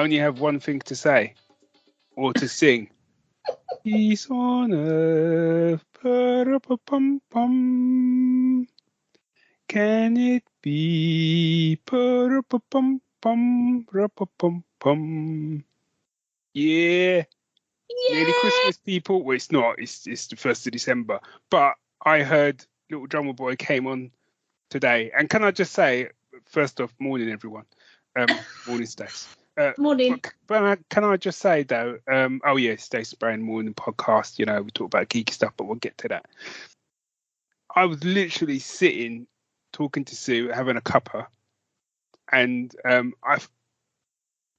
only have one thing to say or to sing. Peace on earth, pa-ra-pa-pum-pum. Can it be? Pa-ra-pa-pum-pum, ra-pa-pum-pum. Yeah. Nearly Christmas, people. Well, it's not. It's the 1st of December. But I heard Little Drummer Boy came on today. And can I just say, first off, morning, everyone. Morning, Stace. Morning. But can I just say, though, oh, yeah, Stace Brand Morning podcast. You know, we talk about geeky stuff, but we'll get to that. I was literally sitting, talking to Sue, having a cuppa. And I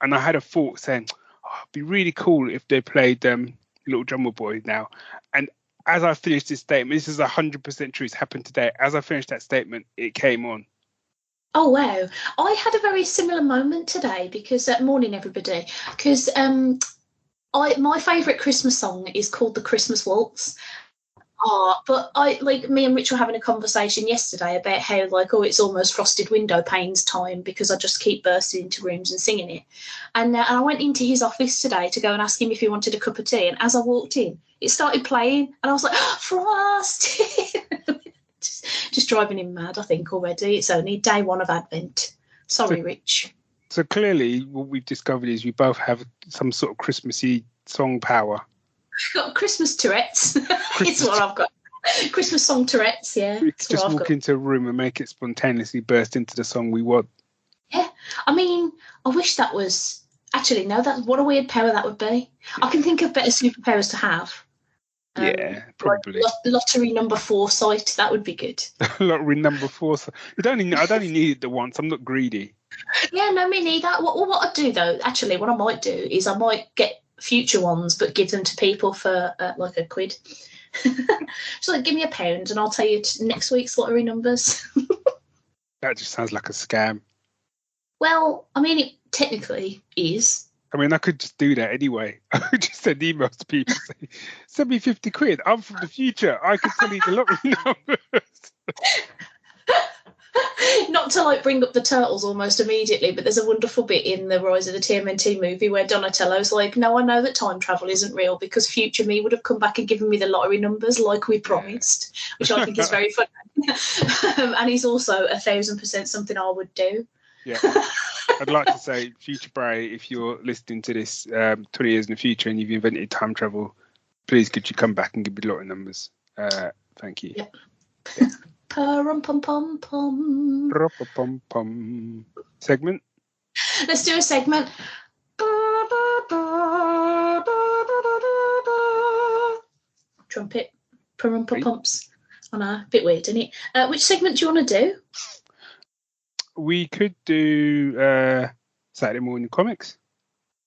had a thought saying, it'd be really cool if they played Little Drummer Boy now. And as I finished this statement, this is 100% true. It's happened today. As I finished that statement, it came on. Oh, wow. I had a very similar moment today because, morning, everybody, because my favourite Christmas song is called The Christmas Waltz. But me and Rich were having a conversation yesterday about how it's almost frosted window panes time because I just keep bursting into rooms and singing it. And I went into his office today to go and ask him if he wanted a cup of tea. And as I walked in, it started playing, and I was like, frosted. just driving him mad, I think, already. It's only day one of Advent. Sorry, Rich. So clearly, what we've discovered is we both have some sort of Christmassy song power. I've got Christmas Tourette's. It's what I've got. Christmas song Tourette's, yeah. We could just walk into a room and make it spontaneously burst into the song we want. Yeah. I mean, I wish that was... Actually, no, what a weird power that would be. I can think of better superpowers to have. Yeah, probably. Lottery number 4 sight, that would be good. Lottery number 4 sight. I'd only need it the once. I'm not greedy. Yeah, no, me neither. What I'd do, though, actually, what I might do is I might get future ones but give them to people for £1. So give me £1 and I'll tell you next week's lottery numbers. That just sounds like a scam. Well, I mean, it technically is. I mean, I could just do that anyway. I could just send emails to people saying, send me £50. I'm from the future. I could tell you the lottery numbers. Not to bring up the turtles almost immediately, but there's a wonderful bit in the Rise of the TMNT movie where Donatello's like, no, I know that time travel isn't real because future me would have come back and given me the lottery numbers like we promised, which I think is very funny. And he's also 1,000% something I would do. Yeah. I'd like to say, Future Bray, if you're listening to this 20 years in the future and you've invented time travel, please could you come back and give me the lottery numbers? Thank you. Yep. Yeah. Pum-pum-pum-pum. Pum-pum-pum. Segment? Let's do a segment. Trumpet. Pum-pum-pumps. I know, a bit weird, isn't it? Which segment do you want to do? We could do Saturday morning comics.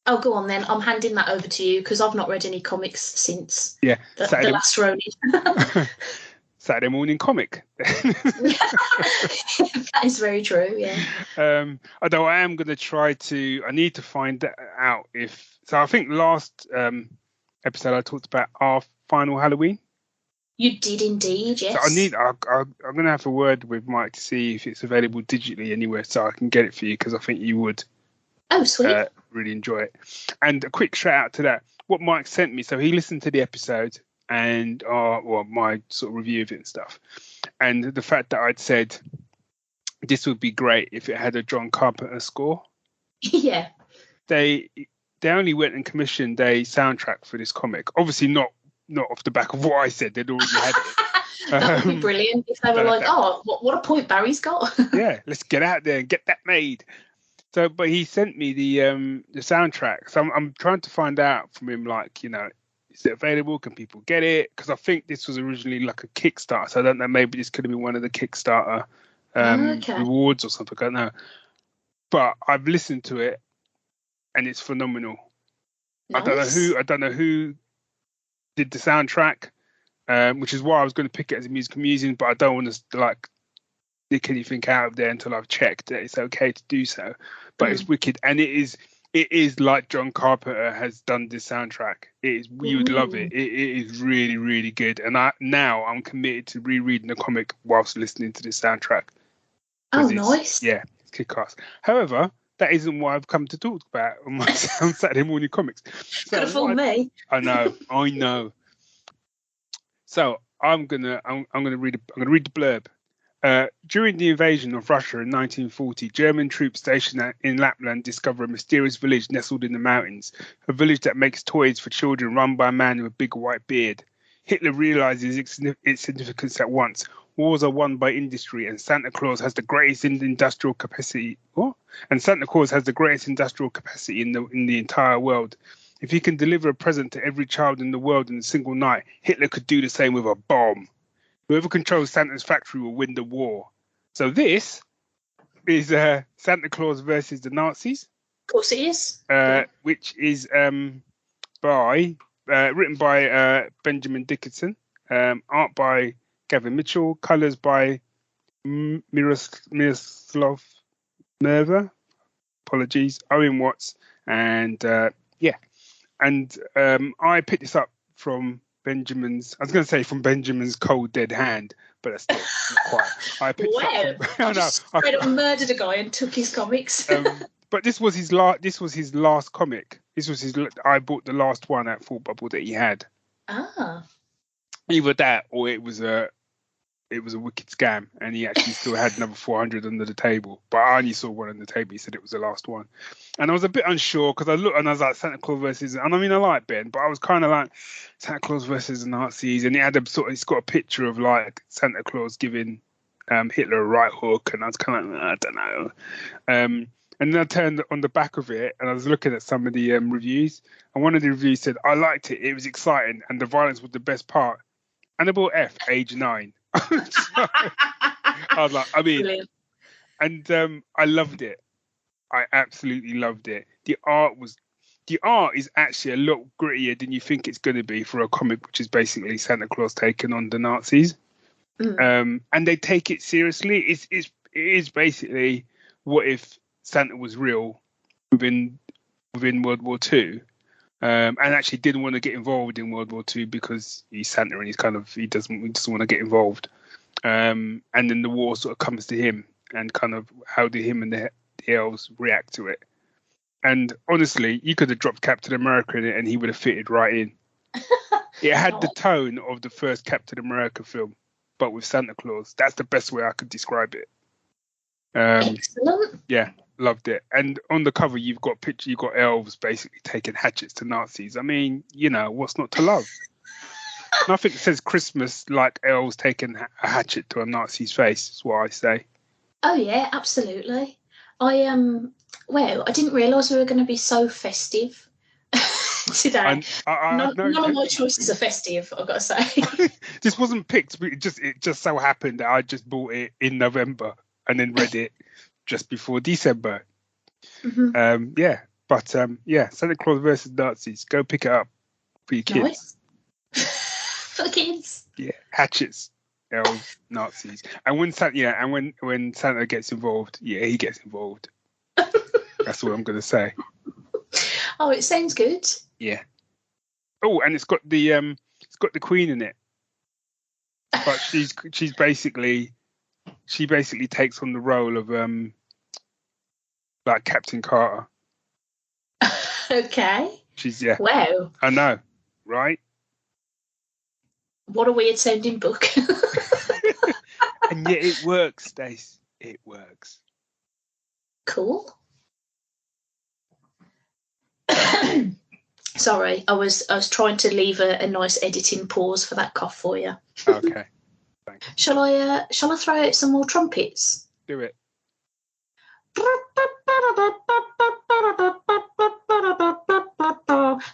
Oh, go on then. I'm handing that over to you because I've not read any comics since the last Ronin. Saturday morning comic. That is very true, yeah. Although I am going to try to, I need to find out if, so I think last episode I talked about our final Halloween. You did indeed, yes. So I'm going to have a word with Mike to see if it's available digitally anywhere so I can get it for you because I think you would. Oh, sweet. Really enjoy it. And a quick shout out to that. What Mike sent me, so he listened to the episode and my sort of review of it and stuff. And the fact that I'd said this would be great if it had a John Carpenter score. Yeah. They only went and commissioned a soundtrack for this comic. Obviously not off the back of what I said. They'd already had it. That would be brilliant if they were like, what a point Barry's got. Yeah, let's get out there and get that made. So, but he sent me the soundtrack. So I'm trying to find out from him, is it available? Can people get it? Because I think this was originally like a Kickstarter. So I don't know. Maybe this could have been one of the Kickstarter rewards or something. I don't know. But I've listened to it, and it's phenomenal. Nice. I don't know who did the soundtrack, which is why I was going to pick it as a musical museum. But I don't want to nick anything out of there until I've checked that it's okay to do so. But it's wicked, and it is like John Carpenter has done this soundtrack. You would love it. It is really, really good. And I'm committed to rereading the comic whilst listening to this soundtrack. Oh, nice. Yeah, it's kick-ass. However, that isn't what I've come to talk about on my on Saturday morning comics. So Could have fooled me. I know. So I'm gonna read the blurb. During the invasion of Russia in 1940, German troops stationed in Lapland discover a mysterious village nestled in the mountains, a village that makes toys for children run by a man with a big white beard. Hitler realizes its significance at once. Wars are won by industry, and Santa Claus has the greatest industrial capacity. What? And Santa Claus has the greatest industrial capacity in the entire world. If he can deliver a present to every child in the world in a single night, Hitler could do the same with a bomb. Whoever controls Santa's factory will win the war. So this is Santa Claus versus the Nazis. Of course it is. Which is written by Benjamin Dickinson, art by Gavin Mitchell, colours by Miroslav Nerva, apologies, Owen Watts, and I picked this up from Benjamin's Cold Dead Hand, but that's still not quite. I picked straight up murdered a guy and took his comics. But this was his last comic. I bought the last one at Thought Bubble that he had. Ah. Either that or it was a wicked scam, and he actually still had another 400 under the table. But I only saw one on the table. He said it was the last one, and I was a bit unsure because I looked and I was like Santa Claus versus, and I mean I like Ben, but I was kind of like Santa Claus versus the Nazis, and it's got a picture of like Santa Claus giving Hitler a right hook, and I was kind of like I don't know. And then I turned on the back of it, and I was looking at some of the reviews, and one of the reviews said I liked it. It was exciting, and the violence was the best part. Annabelle F, age 9. So, I was like, Brilliant. And I loved it. I absolutely loved it. The art is actually a lot grittier than you think it's going to be for a comic, which is basically Santa Claus taking on the Nazis. And they take it seriously. It is basically what if Santa was real within World War II. And actually didn't want to get involved in World War II because he's Santa and he doesn't want to get involved. And then the war sort of comes to him, and kind of how do him and the elves react to it. And honestly, you could have dropped Captain America in it and he would have fitted right in. It had the tone of the first Captain America film, but with Santa Claus. That's the best way I could describe it. Excellent. Yeah. Loved it. And on the cover, you've got elves basically taking hatchets to Nazis. I mean, what's not to love? Nothing says Christmas like elves taking a hatchet to a Nazi's face, is what I say. Oh yeah, absolutely. I didn't realise we were going to be so festive today. None of my choices are festive, I've got to say. This wasn't picked, but it just so happened that I just bought it in November and then read it just before December. Santa Claus versus Nazis. Go pick it up for your kids. Nice. For the kids. Yeah, hatchets, elves, Nazis, and when Santa gets involved, he gets involved. That's all I'm gonna say. Oh, it sounds good. Yeah. Oh, and it's got the Queen in it, but she basically takes on the role of like Captain Carter. Okay. Wow. I know, right? What a weird sounding book. And yet it works, Stace. It works. Cool. Sorry, I was trying to leave a nice editing pause for that cough for you. Okay. Thanks. Shall I throw out some more trumpets? Do it.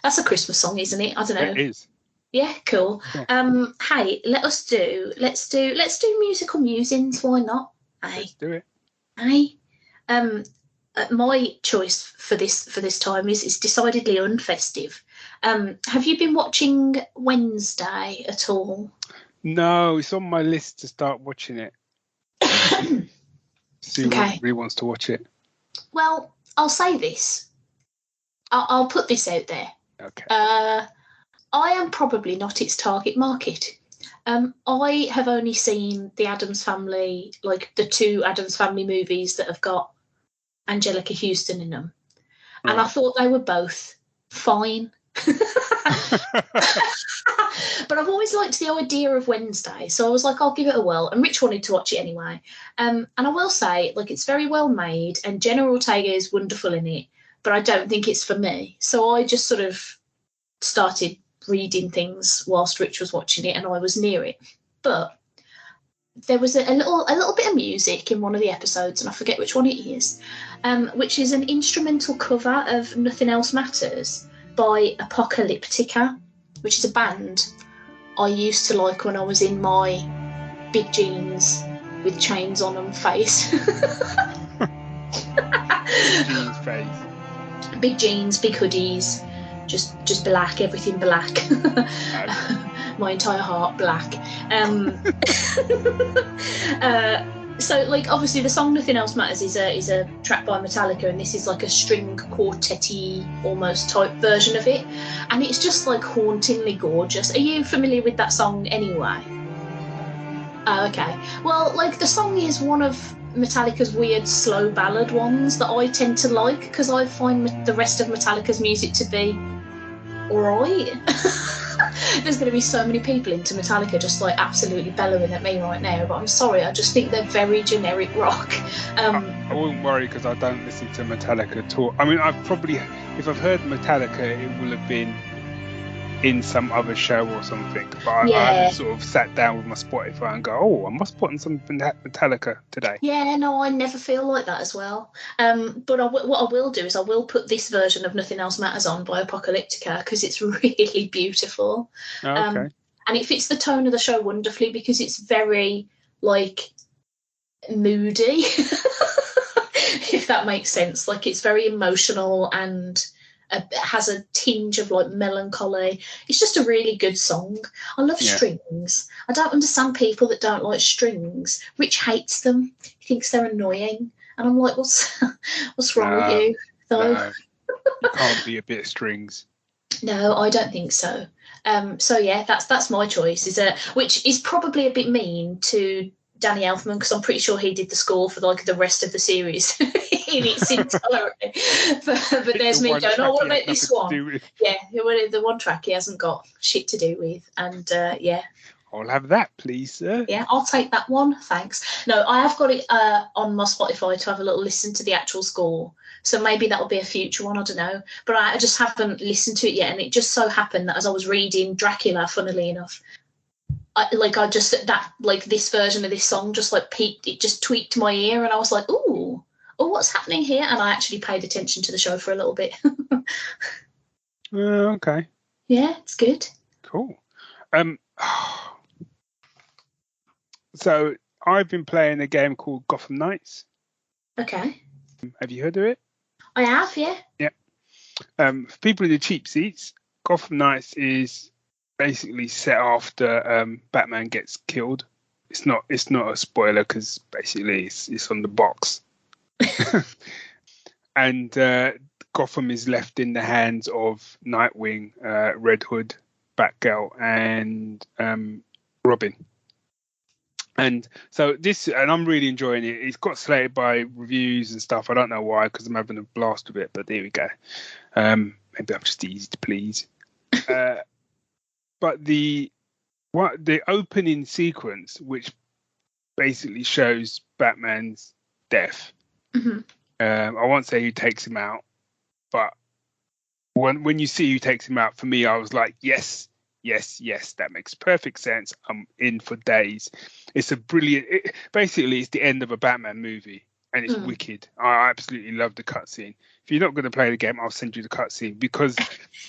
That's a Christmas song, isn't it? I don't know. It is. Yeah, cool. Yeah. Hey, let's do musical musings. Why not? Hey. Let's do it. Hey. My choice for this time is decidedly unfestive. Have you been watching Wednesday at all? No, it's on my list to start watching it. See who really wants to watch it. Well, I'll say this. I'll put this out there. Okay. I am probably not its target market. I have only seen the Addams Family, like the two Addams Family movies that have got Angelica Houston in them. And Right. I thought they were both fine. But I've always liked the idea of Wednesday, so I was like, I'll give it a whirl. And Rich wanted to watch it anyway. And I will say, like, it's very well made, and Jenna Ortega is wonderful in it, but I don't think it's for me. So I just sort of started reading things whilst Rich was watching it, and I was near it. But there was a little bit of music in one of the episodes, and I forget which one it is, which is an instrumental cover of Nothing Else Matters by Apocalyptica, which is a band I used to like when I was in my big jeans with chains on them phase. Jeans phase. Big jeans, big hoodies, just black, everything black. My entire heart black. So, like, obviously the song Nothing Else Matters is a track by Metallica, and this is like a string quartet-y almost type version of it, and it's just like hauntingly gorgeous. Are you familiar with that song anyway? Oh, okay. Well, like, the song is one of Metallica's weird slow ballad ones that I tend to like, because I find the rest of Metallica's music to be alright. There's going to be so many people into Metallica just like absolutely bellowing at me right now, but I'm sorry, I just think they're very generic rock. I wouldn't worry because I don't listen to Metallica at all. I mean, if I've heard Metallica, it will have been in some other show or something, but I haven't sort of sat down with my Spotify and go, oh, I must put on some Metallica today. Yeah, no, I never feel like that as well. But what I will do is I will put this version of Nothing Else Matters on by Apocalyptica, because it's really beautiful. Oh, okay. And it fits the tone of the show wonderfully, because it's very, like, moody, if that makes sense. Like, it's very emotional and has a tinge of like melancholy. It's just a really good song. I love strings. I don't understand people that don't like strings. Rich hates them. He thinks they're annoying, and I'm like, what's wrong with you? Though no, you can't be a bit of strings. No, I don't think so. So yeah, that's my choice. Which is probably a bit mean to Danny Elfman, because I'm pretty sure he did the score for like the rest of the series in its entirety. But there's me going, oh, what about this one? Yeah, the one track he hasn't got shit to do with, and yeah. I'll have that, please, sir. Yeah, I'll take that one, thanks. No, I have got it on my Spotify to have a little listen to the actual score. So maybe that'll be a future one, I don't know. But I just haven't listened to it yet, and it just so happened that as I was reading Dracula, funnily enough, this version of this song just like peaked, it just tweaked my ear, and I was like, oh, what's happening here? And I actually paid attention to the show for a little bit. Okay. Yeah, it's good. Cool. So I've been playing a game called Gotham Knights. Okay. Have you heard of it? I have, yeah. Yeah. For people in the cheap seats, Gotham Knights is basically set after Batman gets killed. It's not a spoiler because basically it's on the box. And Gotham is left in the hands of Nightwing, Red Hood, Batgirl, and Robin. And so and I'm really enjoying it. It's got slated by reviews and stuff. I don't know why, because I'm having a blast with it, but there we go. Maybe I'm just easy to please. But the opening sequence, which basically shows Batman's death. Mm-hmm. I won't say who takes him out, but when you see who takes him out, for me, I was like, yes, that makes perfect sense. I'm in for days. It's a brilliant. Basically, it's the end of a Batman movie, and it's wicked. I absolutely love the cutscene. If you're not going to play the game, I'll send you the cutscene, because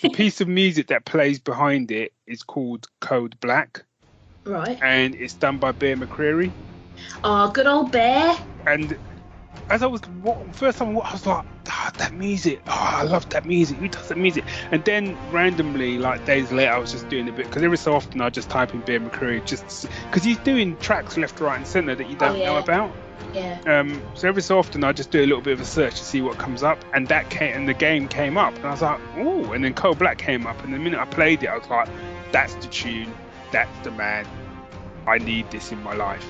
the piece of music that plays behind it is called Code Black. Right. And it's done by Bear McCreary. Oh, good old Bear. And as I was first time, I was like, that music. Oh, I love that music. Who does that music? And then randomly, like days later, I was just doing a bit, because every so often I just type in Bear McCreary, just because he's doing tracks left, right, and centre that you don't know about. Yeah. So every so often I just do a little bit of a search to see what comes up, and the game came up, and I was like, oh, and then Code Black came up, and the minute I played it, I was like, that's the tune, that's the man. I need this in my life.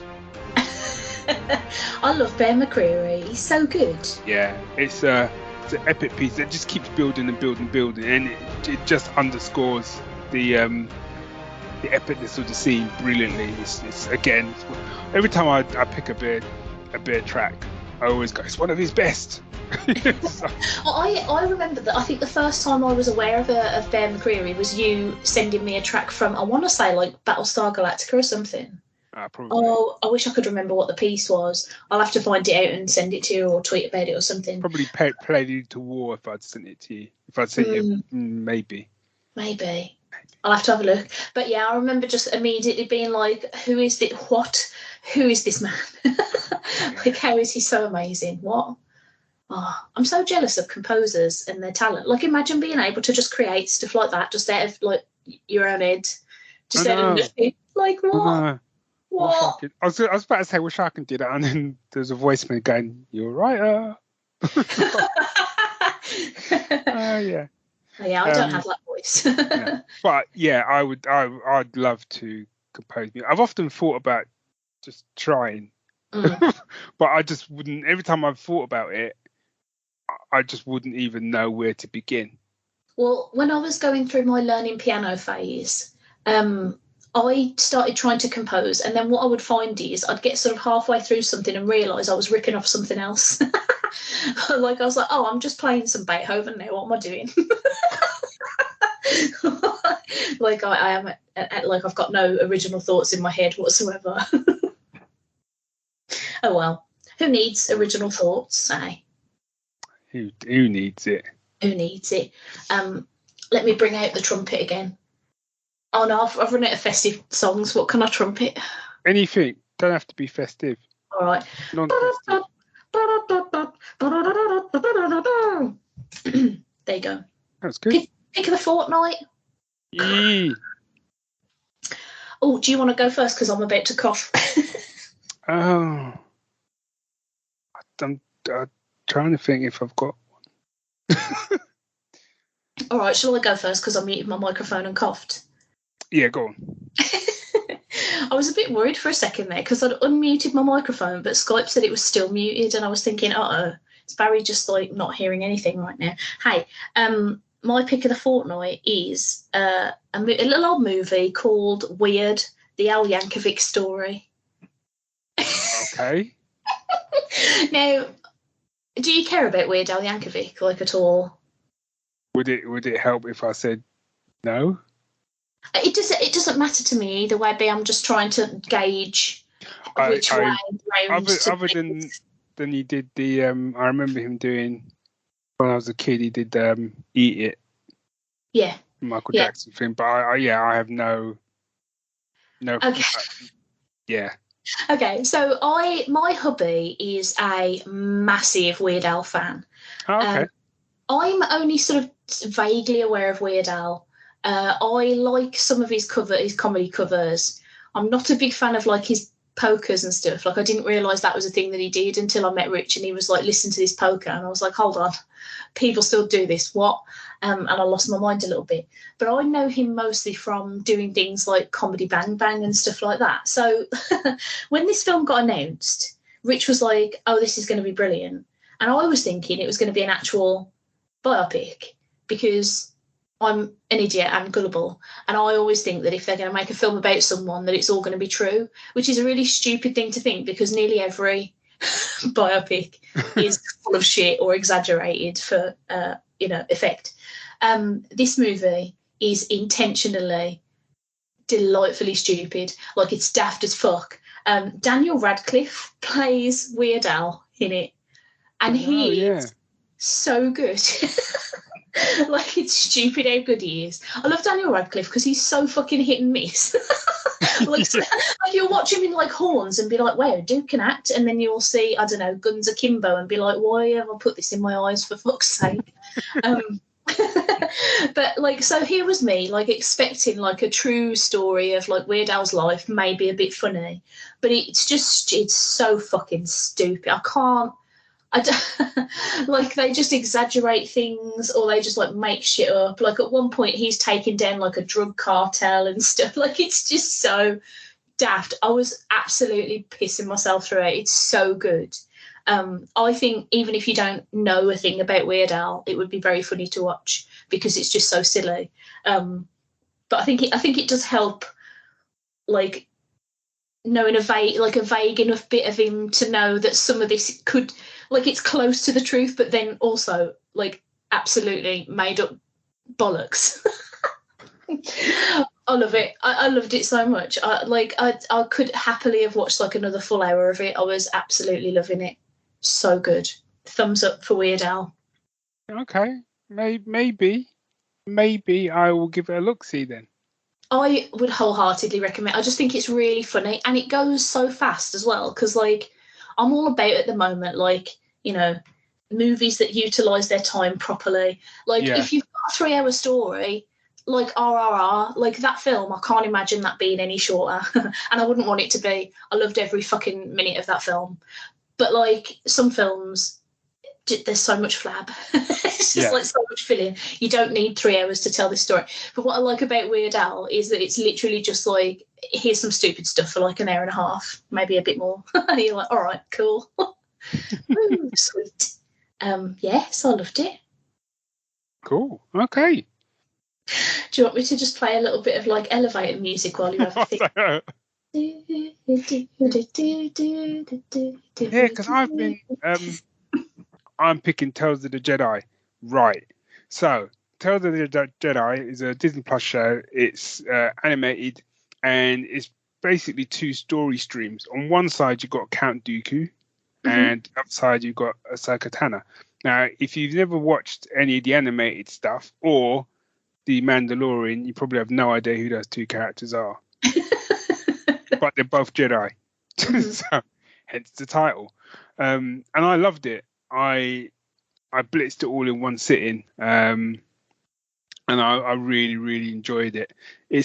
I love Bear McCreary. He's so good. Yeah, it's an epic piece that just keeps building and building and building, and it just underscores the epicness of the scene brilliantly. It's again, every time I pick a bear track, I always go, it's one of his best. So. I remember that. I think the first time I was aware of Bear McCreary was you sending me a track from, I want to say, like Battlestar Galactica or something. Probably. Oh, I wish I could remember what the piece was. I'll have to find it out and send it to you or tweet about it or something. Probably Prelude to War if I'd sent it to you. If I'd sent you, maybe. I'll have to have a look. But yeah, I remember just immediately being like, who is this? What? Who is this man? Like, how is he so amazing? What? Oh, I'm so jealous of composers and their talent. Like, imagine being able to just create stuff like that just out of, like, your own head. Just out of nothing. Like, what? What? I was about to say, wish I could do that. And then there's a voicemail going, you're a writer. Yeah. Oh, yeah, I don't have that voice. Yeah. But yeah, I'd love to compose music. I've often thought about just trying, but I just wouldn't. Every time I've thought about it, I just wouldn't even know where to begin. Well, when I was going through my learning piano phase, I started trying to compose, and then what I would find is I'd get sort of halfway through something and realise I was ripping off something else. Like, I was like, oh, I'm just playing some Beethoven now. What am I doing? Like, I am, like, I've got no original thoughts in my head whatsoever. Oh, well. Who needs original thoughts, eh? Who needs it? Who needs it? Let me bring out the trumpet again. Oh no, I've run out of festive songs. What can I trumpet? Anything. Don't have to be festive. All right. Non-festive. There you go. That's good. Pick of the fortnight. Yee. Oh, do you want to go first? Because I'm about to cough. Oh. I'm trying to think if I've got one. All right, shall I go first? Because I muted my microphone and coughed. Yeah, go on. I was a bit worried for a second there because I'd unmuted my microphone, but Skype said it was still muted, and I was thinking, is Barry just like not hearing anything right now? Hey, my pick of the fortnight is a little old movie called Weird, the Yankovic Story. Okay. Now, do you care about Weird Al Yankovic, like, at all? Would it help if I said no? It doesn't matter to me either way. I'm just trying to gauge which way round. Other than he did the I remember him doing when I was a kid. He did Eat It. Yeah. Michael Jackson thing, but I have no. Okay. Yeah. Okay, so my hubby is a massive Weird Al fan. Oh, okay. I'm only sort of vaguely aware of Weird Al. I like some of his comedy covers. I'm not a big fan of like his pokers and stuff. Like, I didn't realise that was a thing that he did until I met Rich, and he was like, listen to this poker, and I was like, hold on, people still do this, what? And I lost my mind a little bit. But I know him mostly from doing things like Comedy Bang Bang and stuff like that. So when this film got announced, Rich was like, oh, this is going to be brilliant. And I was thinking it was going to be an actual biopic, because I'm an idiot and gullible, and I always think that if they're going to make a film about someone, that it's all going to be true, which is a really stupid thing to think, because nearly every biopic is full of shit or exaggerated for effect. This movie is intentionally delightfully stupid. Like, it's daft as fuck. Daniel Radcliffe plays Weird Al in it, and he is so good. Like, it's stupid how good he is. I love Daniel Radcliffe because he's so fucking hit and miss. Like you'll watch him in like Horns and be like, wow, dude can act, and then you'll see, I don't know, Guns Akimbo and be like, why have I put this in my eyes, for fuck's sake? But like, so here was me like expecting like a true story of like Weird Al's life, maybe a bit funny, but it's so fucking stupid. I don't, like, they just exaggerate things, or they just like make shit up. Like, at one point he's taking down like a drug cartel and stuff. Like, it's just so daft. I was absolutely pissing myself through it. It's so good. I think even if you don't know a thing about Weird Al, it would be very funny to watch because it's just so silly. But I think it does help, like, knowing a vague enough bit of him to know that some of this could, like, it's close to the truth, but then also like absolutely made up bollocks. I love it. I loved it so much. I could happily have watched like another full hour of it. I was absolutely loving it. So good. Thumbs up for Weird Al. Okay, maybe I will give it a look. See then. I would wholeheartedly recommend. I just think it's really funny, and it goes so fast as well. Because like, I'm all about at the moment, like, you know, movies that utilize their time properly. Like, Yeah. if you've got a 3-hour story, like RRR, like that film, I can't imagine that being any shorter, and I wouldn't want it to be. I loved every fucking minute of that film. But like some films, there's so much flab. It's just like so much filling. You don't need 3 hours to tell this story. But what I like about Weird Al is that it's literally just like, here's some stupid stuff for like an hour and a half, maybe a bit more. And you're like, all right, cool. Ooh, sweet. Yes, I loved it. Cool. Okay. Do you want me to just play a little bit of like elevator music while you have a think? Yeah, because I've been I'm picking Tales of the Jedi. Right. So, Tales of the Jedi is a Disney Plus show. It's animated, and it's basically 2 story streams. On one side, you've got Count Dooku, and outside, you've got Ahsoka Tano. Now, if you've never watched any of the animated stuff or The Mandalorian, you probably have no idea who those 2 characters are. But they're both Jedi. So, hence the title. And I loved it. I blitzed it all in one sitting, and I really, really enjoyed it. It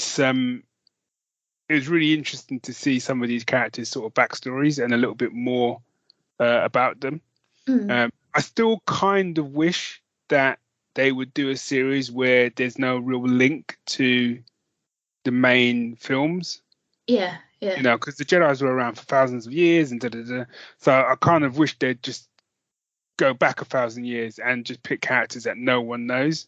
was really interesting to see some of these characters' sort of backstories and a little bit more about them. I still kind of wish that they would do a series where there's no real link to the main films. Yeah. You know, because the Jedis were around for thousands of years and so I kind of wish they'd just go back 1,000 years and just pick characters that no one knows,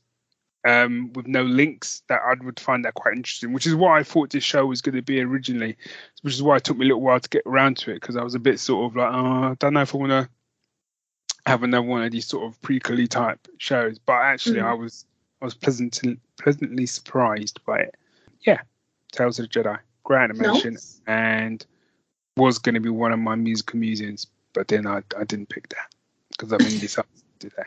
with no links. That I would find that quite interesting, which is why I thought this show was going to be originally, which is why it took me a little while to get around to it, because I was a bit sort of like, I don't know if I want to have another one of these sort of prequel type shows. But actually, I was pleasantly surprised by it. Yeah, Tales of the Jedi, great animation, and was going to be one of my musical musings, but then I didn't pick that because I'm indecisive today.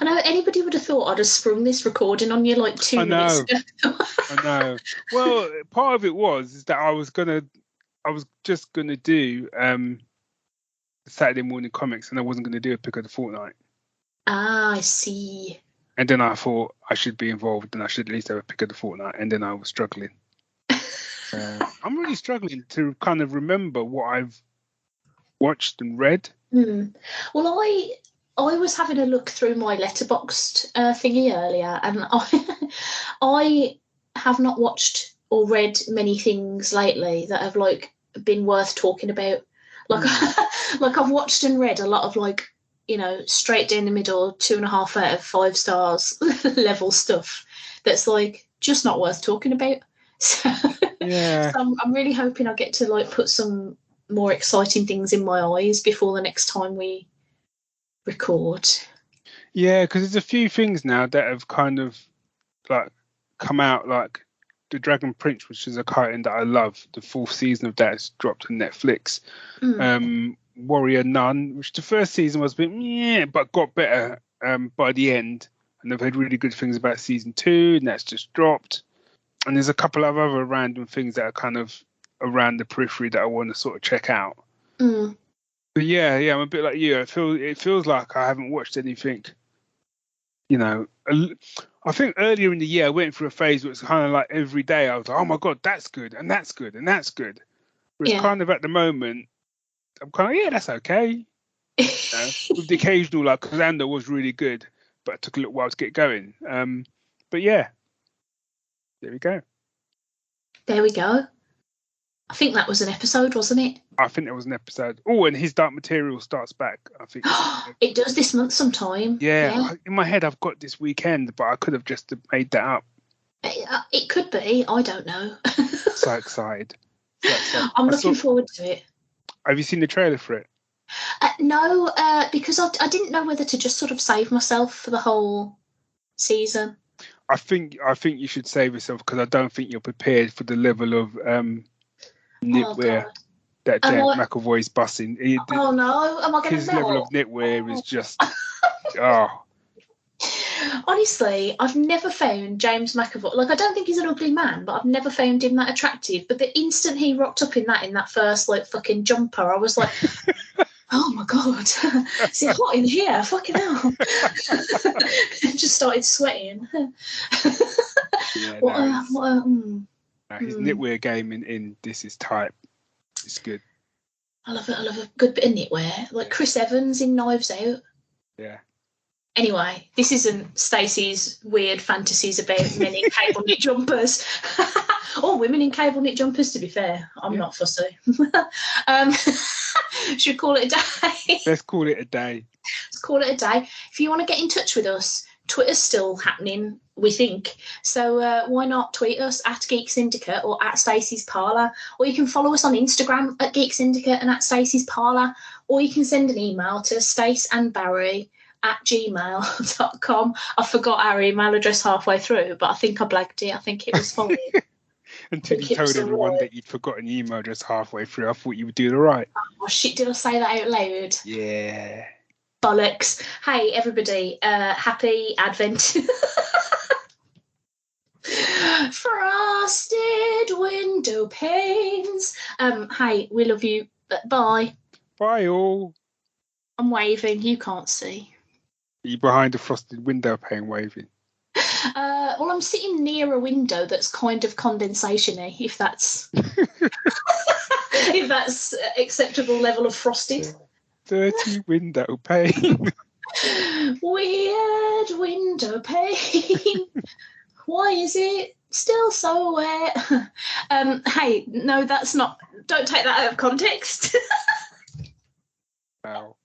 I know anybody would have thought I'd have sprung this recording on you like 2 minutes ago. I know. Well, part of it is that I was just gonna do Saturday morning comics, and I wasn't gonna do a pick of the fortnight. Ah, I see. And then I thought I should be involved, and I should at least have a pick of the fortnight. And then I was struggling. I'm really struggling to kind of remember what I've watched and read. Well, I was having a look through my Letterboxd thingy earlier, and I have not watched or read many things lately that have like been worth talking about. Like, like I've watched and read a lot of like, you know, straight down the middle, 2.5 out of 5 stars level stuff that's like just not worth talking about. So, yeah. So I'm really hoping I get to like put some more exciting things in my eyes before the next time we record. Yeah, because there's a few things now that have kind of like come out, like The Dragon Prince, which is a cartoon that I love. The 4th season of that is dropped on Netflix. Warrior Nun, which the 1st season was a bit but got better by the end, and they've heard really good things about season 2, and that's just dropped. And there's a couple of other random things that are kind of around the periphery that I want to sort of check out. But yeah, I'm a bit like you. It feels like I haven't watched anything. You know, I think earlier in the year I went through a phase where it's kind of like every day I was like, oh my god, that's good, and that's good, and that's good. Whereas kind of at the moment, I'm kind of that's okay. With the occasional, like, Kazanda was really good, but it took a little while to get going. But yeah, there we go. There we go. I think that was an episode, wasn't it? I think there was an episode. Oh, and His Dark Material starts back. I think it does this month sometime. Yeah. In my head, I've got this weekend, but I could have just made that up. It could be. I don't know. So excited. I'm looking forward to it. Have you seen the trailer for it? No, because I didn't know whether to just sort of save myself for the whole season. I think you should save yourself because I don't think you're prepared for the level of knitwear that James McAvoy's bussing. Oh no, am I going to his level of knitwear is just Honestly, I've never found James McAvoy, like, I don't think he's an ugly man, but I've never found him that attractive. But the instant he rocked up in that first, like, fucking jumper, I was like, oh my God, is it hot in here? Fucking hell. Just started sweating. His knitwear game in this is tight. It's good. I love a good bit of knitwear. Like Chris Evans in Knives Out. Yeah. Anyway, this isn't Stacey's weird fantasies about men in cable knit jumpers. Or women in cable knit jumpers, to be fair. I'm not fussy. Should we call it a day? Let's call it a day. Let's call it a day. If you want to get in touch with us, Twitter's still happening, we think. So why not tweet us at Geek Syndicate or at Stacey's Parlour, or you can follow us on Instagram at Geek Syndicate and at Stacey's Parlour, or you can send an email to staceandbarry@gmail.com. I forgot our email address halfway through, but I think I blagged it. I think it was fine. Until you told everyone that you'd forgotten your email address halfway through, I thought you were doing all right. Oh shit, did I say that out loud? Yeah. Bollocks. Hey everybody, happy Advent. Frosted window panes. Hey, we love you. Bye. Bye all. I'm waving, you can't see. Are you behind a frosted window pane waving? Well, I'm sitting near a window that's kind of condensation-y, if that's if that's acceptable level of frosted. Dirty window pane. Weird window pane. Why is it still so wet? Hey, no, that's not. Don't take that out of context. Wow.